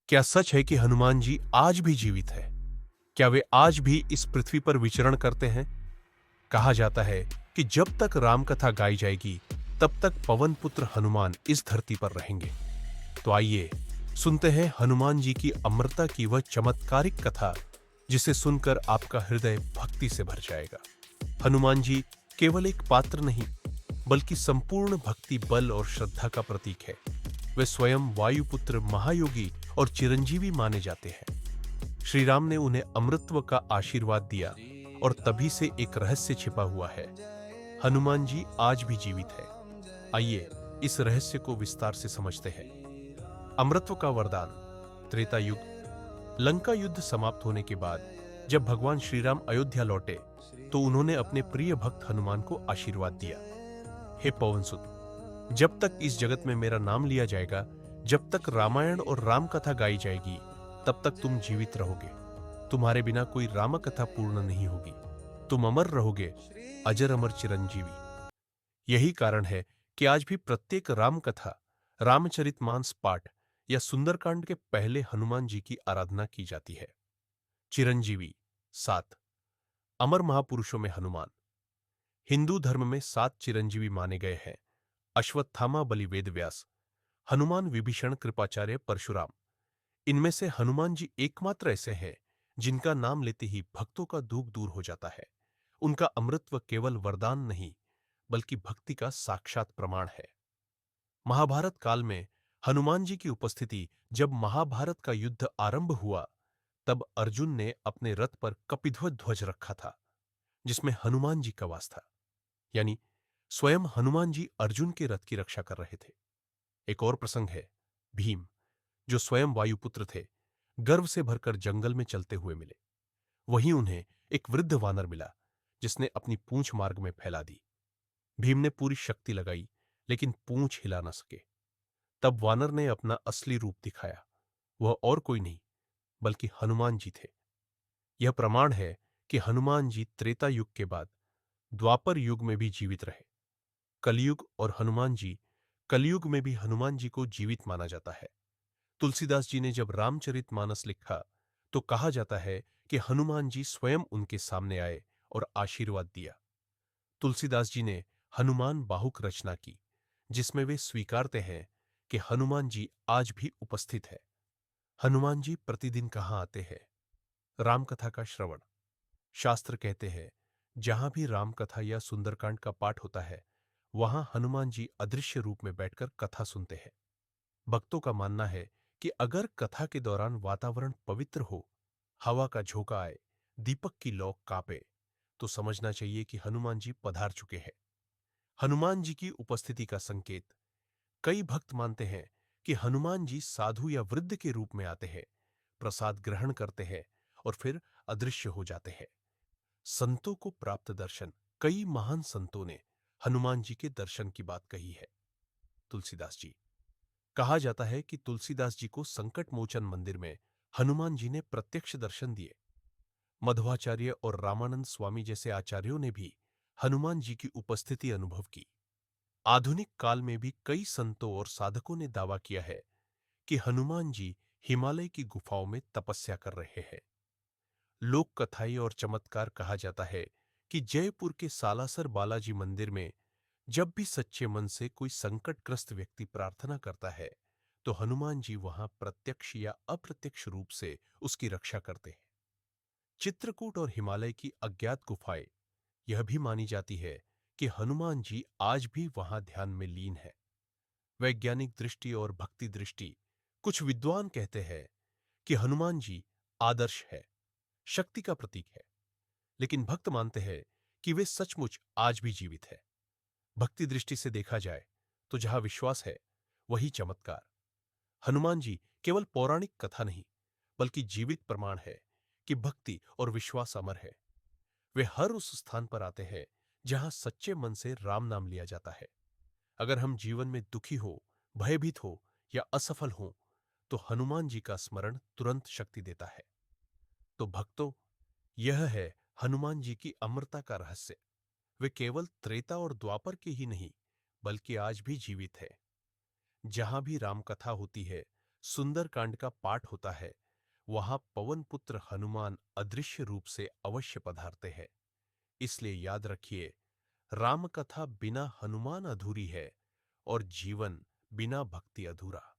क्या सच है कि हनुमान जी आज भी जीवित है? क्या वे आज भी इस पृथ्वी पर विचरण करते हैं? कहा जाता है कि जब तक राम कथा गाई जाएगी, तब तक पवन पुत्र हनुमान इस धरती पर रहेंगे। तो आइए सुनते हैं हनुमान जी की अमरता की वह चमत्कारिक कथा, जिसे सुनकर आपका हृदय भक्ति से भर जाएगा। हनुमान जी केवल एक पात्र नहीं, बल्कि संपूर्ण भक्ति, बल और श्रद्धा का प्रतीक है। वे स्वयं वायुपुत्र, महायोगी और चिरंजीवी माने जाते हैं। श्री राम ने उन्हें अमृतत्व का आशीर्वाद दिया और तभी से एक रहस्य छिपा हुआ है। हनुमान जी आज भी जीवित है। आइए इस रहस्य को विस्तार से समझते हैं। अमृतत्व का वरदान। त्रेता युग। लंका युद्ध समाप्त होने के बाद जब भगवान श्री राम अयोध्या लौटे, तो उन्होंने अपने प्रिय भक्त हनुमान को आशीर्वाद दिया। हे पवनसुत, जब तक इस जगत में मेरा नाम लिया जाएगा, जब तक रामायण और राम कथा गाई जाएगी, तब तक तुम जीवित रहोगे। तुम्हारे बिना कोई राम कथा पूर्ण नहीं होगी। तुम अमर रहोगे, अजर अमर चिरंजीवी। यही कारण है कि आज भी प्रत्येक राम कथा, रामचरितमानस पाठ या सुंदरकांड के पहले हनुमान जी की आराधना की जाती है। चिरंजीवी। 7 अमर महापुरुषों में हनुमान। हिंदू धर्म में 7 चिरंजीवी माने गए हैं। अश्वत्थामा, बलि, वेदव्यास, हनुमान, विभीषण, कृपाचार्य, परशुराम। इनमें से हनुमान जी एकमात्र ऐसे हैं जिनका नाम लेते ही भक्तों का दुख दूर हो जाता है। उनका अमृतत्व केवल वरदान नहीं, बल्कि भक्ति का साक्षात प्रमाण है। महाभारत काल में हनुमान जी की उपस्थिति। जब महाभारत का युद्ध आरंभ हुआ, तब अर्जुन ने अपने रथ पर कपिध्वज ध्वज रखा था, जिसमें हनुमान जी का वास था। यानी स्वयं हनुमान जी अर्जुन के रथ की रक्षा कर रहे थे। एक और प्रसंग है। भीम, जो स्वयं वायुपुत्र थे, गर्व से भरकर जंगल में चलते हुए मिले। वहीं उन्हें एक वृद्ध वानर मिला, जिसने अपनी पूंछ मार्ग में फैला दी। भीम ने पूरी शक्ति लगाई, लेकिन पूंछ हिला न सके। तब वानर ने अपना असली रूप दिखाया। वह और कोई नहीं, बल्कि हनुमान जी थे। यह प्रमाण है कि हनुमान जी त्रेता युग के बाद द्वापर युग में भी जीवित रहे। कलयुग और हनुमान जी। कलयुग में भी हनुमान जी को जीवित माना जाता है। तुलसीदास जी ने जब रामचरितमानस लिखा, तो कहा जाता है कि हनुमान जी स्वयं उनके सामने आए और आशीर्वाद दिया। तुलसीदास जी ने हनुमान बाहुक रचना की, जिसमें वे स्वीकारते हैं कि हनुमान जी आज भी उपस्थित है। हनुमान जी प्रतिदिन कहाँ आते हैं? रामकथा का श्रवण। शास्त्र कहते हैं, जहां भी रामकथा या सुंदरकांड का पाठ होता है, वहां हनुमान जी अदृश्य रूप में बैठकर कथा सुनते हैं। भक्तों का मानना है कि अगर कथा के दौरान वातावरण पवित्र हो, हवा का झोंका आए, दीपक की लौ कांपे, तो समझना चाहिए कि हनुमान जी पधार चुके हैं। हनुमान जी की उपस्थिति का संकेत। कई भक्त मानते हैं कि हनुमान जी साधु या वृद्ध के रूप में आते हैं, प्रसाद ग्रहण करते हैं और फिर अदृश्य हो जाते हैं। संतों को प्राप्त दर्शन। कई महान संतों ने हनुमान जी के दर्शन की बात कही है। तुलसीदास जी। कहा जाता है कि तुलसीदास जी को संकट मोचन मंदिर में हनुमान जी ने प्रत्यक्ष दर्शन दिए। मध्वाचार्य और रामानंद स्वामी जैसे आचार्यों ने भी हनुमान जी की उपस्थिति अनुभव की। आधुनिक काल में भी कई संतों और साधकों ने दावा किया है कि हनुमान जी हिमालय की गुफाओं में तपस्या कर रहे हैं। लोक कथाएं और चमत्कार। कहा जाता है कि जयपुर के सालासर बालाजी मंदिर में जब भी सच्चे मन से कोई संकटग्रस्त व्यक्ति प्रार्थना करता है, तो हनुमान जी वहां प्रत्यक्ष या अप्रत्यक्ष रूप से उसकी रक्षा करते हैं। चित्रकूट और हिमालय की अज्ञात गुफाएं। यह भी मानी जाती है कि हनुमान जी आज भी वहां ध्यान में लीन है। वैज्ञानिक दृष्टि और भक्ति दृष्टि। कुछ विद्वान कहते हैं कि हनुमान जी आदर्श है, शक्ति का प्रतीक है, लेकिन भक्त मानते हैं कि वे सचमुच आज भी जीवित है। भक्ति दृष्टि से देखा जाए तो जहां विश्वास है, वही चमत्कार। हनुमान जी केवल पौराणिक कथा नहीं, बल्कि जीवित प्रमाण है कि भक्ति और विश्वास अमर है। वे हर उस स्थान पर आते हैं जहां सच्चे मन से राम नाम लिया जाता है। अगर हम जीवन में दुखी हो, भयभीत हो या असफल हो, तो हनुमान जी का स्मरण तुरंत शक्ति देता है। तो भक्तों, यह है हनुमान जी की अमरता का रहस्य। वे केवल त्रेता और द्वापर के ही नहीं, बल्कि आज भी जीवित है। जहां भी राम कथा होती है, सुंदरकांड का पाठ होता है, वहां पवन पुत्र हनुमान अदृश्य रूप से अवश्य पधारते हैं। इसलिए याद रखिए, राम कथा बिना हनुमान अधूरी है और जीवन बिना भक्ति अधूरा।